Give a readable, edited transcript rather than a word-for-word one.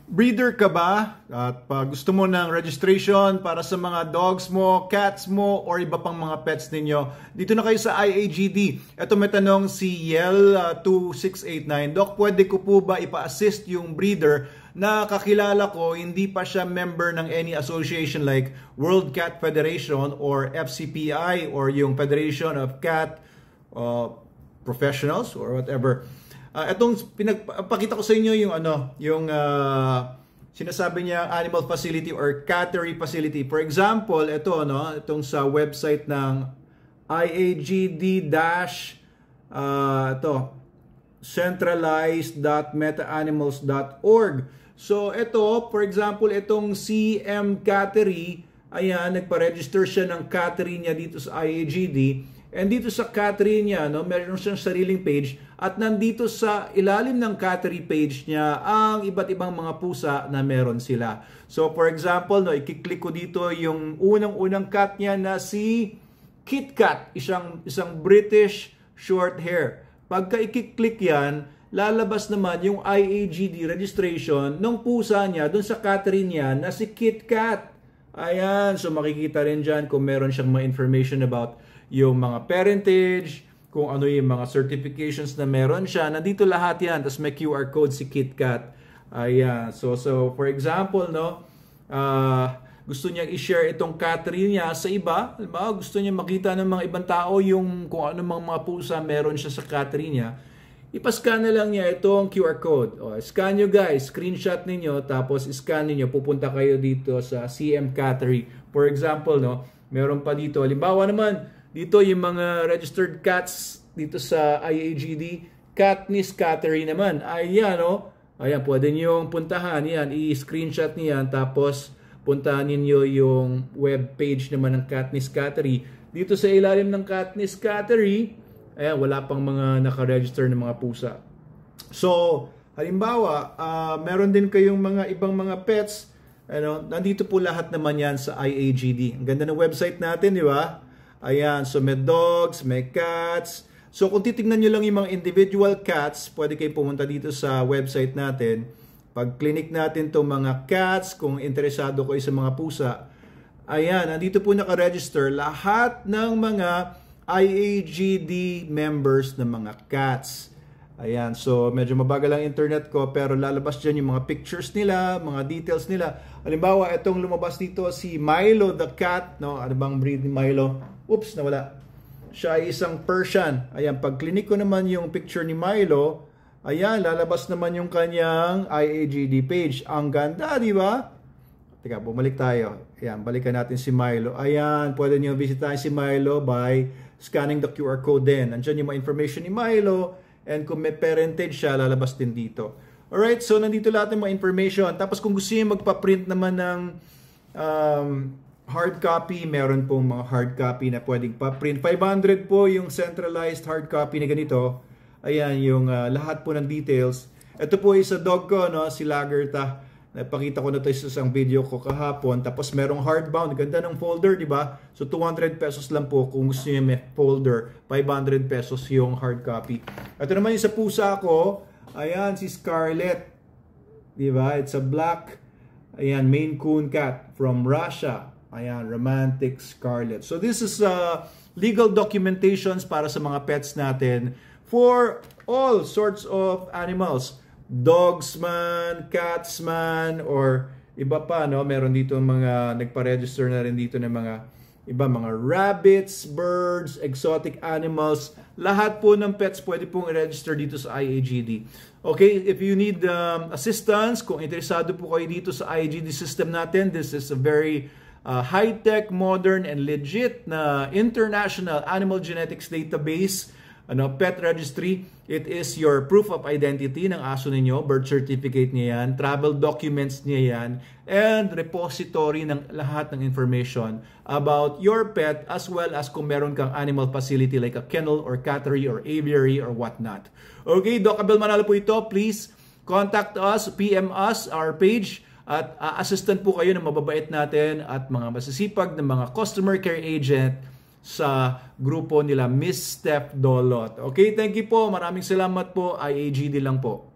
Breeder ka ba? At pag gusto mo ng registration para sa mga dogs mo, cats mo, or iba pang mga pets ninyo, dito na kayo sa IAGD. Ito may tanong si Yel2689. Doc, pwede ko po ba ipa-assist yung breeder na kakilala ko, hindi pa siya member ng any association like World Cat Federation or FCPI or yung Federation of Cat Professionals or whatever. Itong pinagpakita ko sa inyo yung sinasabi niya animal facility or cattery facility. For example, itong sa website ng IAGD centralized.metaanimals.org. So ito, for example, itong CM Cattery, ayan, nagpa-register siya ng cattery niya dito sa IAGD. And dito sa cattery niya, meron siyang sariling page at nandito sa ilalim ng cattery page niya ang iba't ibang mga pusa na meron sila. So for example, i-click ko dito yung unang-unang cat niya na si Kit Kat, isang British short hair. Pagka i-click yan, lalabas naman yung IAGD registration ng pusa niya dun sa cattery niya na si Kit Kat. Ayan, so makikita rin dyan kung meron siyang mga information about yung mga parentage, kung ano yung mga certifications na meron siya. Nandito lahat yan. Tapos may QR code si KitKat. Ayan. So for example, gusto niya i-share itong cattery niya sa iba. Gusto niya makita ng mga ibang tao yung kung ano mga pusa meron siya sa cattery niya. Ipascan na lang niya itong QR code. Scan nyo guys. Screenshot ninyo. Tapos scan niyo. Pupunta kayo dito sa CM Cattery. For example, meron pa dito. Halimbawa naman, dito yung mga registered cats dito sa IAGD, Katniss Cattery naman. Ayan, ayan, pwede nyo puntahan. Yan, i-screenshot niyan. Tapos, puntahan niyo yung web page naman ng Katniss Cattery. Dito sa ilalim ng Katniss Cattery, ayan, wala pang mga nakaregister ng mga pusa. So, halimbawa, meron din kayong mga ibang mga pets. Nandito po lahat naman yan sa IAGD. Ang ganda ng website natin, di ba? Ayan, so may dogs, may cats. So kung titignan nyo lang yung mga individual cats, pwede kayo pumunta dito sa website natin. Pag clinic natin itong mga cats, kung interesado kayo sa mga pusa, ayan, nandito po nakaregister lahat ng mga IAGD members ng mga cats. Ayan, so medyo mabagal ang internet ko pero lalabas dyan yung mga pictures nila, mga details nila. Halimbawa, itong lumabas dito si Milo the cat, ano bang breed ni Milo? Oops, nawala. Siya ay isang Persian. Ayan, pag clinic ko naman yung picture ni Milo, ayan, lalabas naman yung kanyang IAGD page. Ang ganda, di ba? Teka, bumalik tayo. Ayan, balikan natin si Milo. Ayan, pwede nyo visitahin si Milo by scanning the QR code din. Andiyan yung mga information ni Milo. And kung may parentage siya, lalabas din dito. Alright, so nandito lahat ng mga information. Tapos kung gusto niyo magpa-print naman ng hard copy, meron pong mga hard copy na pwedeng pa-print. 500 po yung centralized hard copy na ganito. Ayan, yung lahat po ng details. Ito po isa dog ko, si Lagerta. Napakita ko na ito sa isang video ko kahapon. Tapos merong hardbound. Ganda ng folder, di ba? So 200 pesos lang po kung gusto niyo may folder. 500 pesos yung hard copy. Ito naman yung sa pusa ko. Ayan, si Scarlet. Di ba? It's a black, ayan, Maine Coon cat from Russia. Ayan, romantic Scarlet. So this is legal documentations para sa mga pets natin for all sorts of animals. Dogs man, cats man, or iba pa, meron dito mga nagpa-register na rin dito ng mga mga rabbits, birds, exotic animals. Lahat po ng pets pwede pong i-register dito sa IAGD. Okay, if you need assistance, kung interesado po kayo dito sa IAGD system natin, this is a very high-tech, modern, and legit na international animal genetics database, pet registry. It is your proof of identity ng aso ninyo, birth certificate niya yan, travel documents niya yan, and repository ng lahat ng information about your pet as well as kung meron kang animal facility like a kennel or cattery or aviary or whatnot. Okay, Doc Abel Manalo po ito. Please contact us, PM us, our page, at assistant po kayo ng mababait natin at mga masisipag na mga customer care agent sa grupo nila Miss Steph Dolot. Okay, thank you po. Maraming salamat po. IAGD lang po.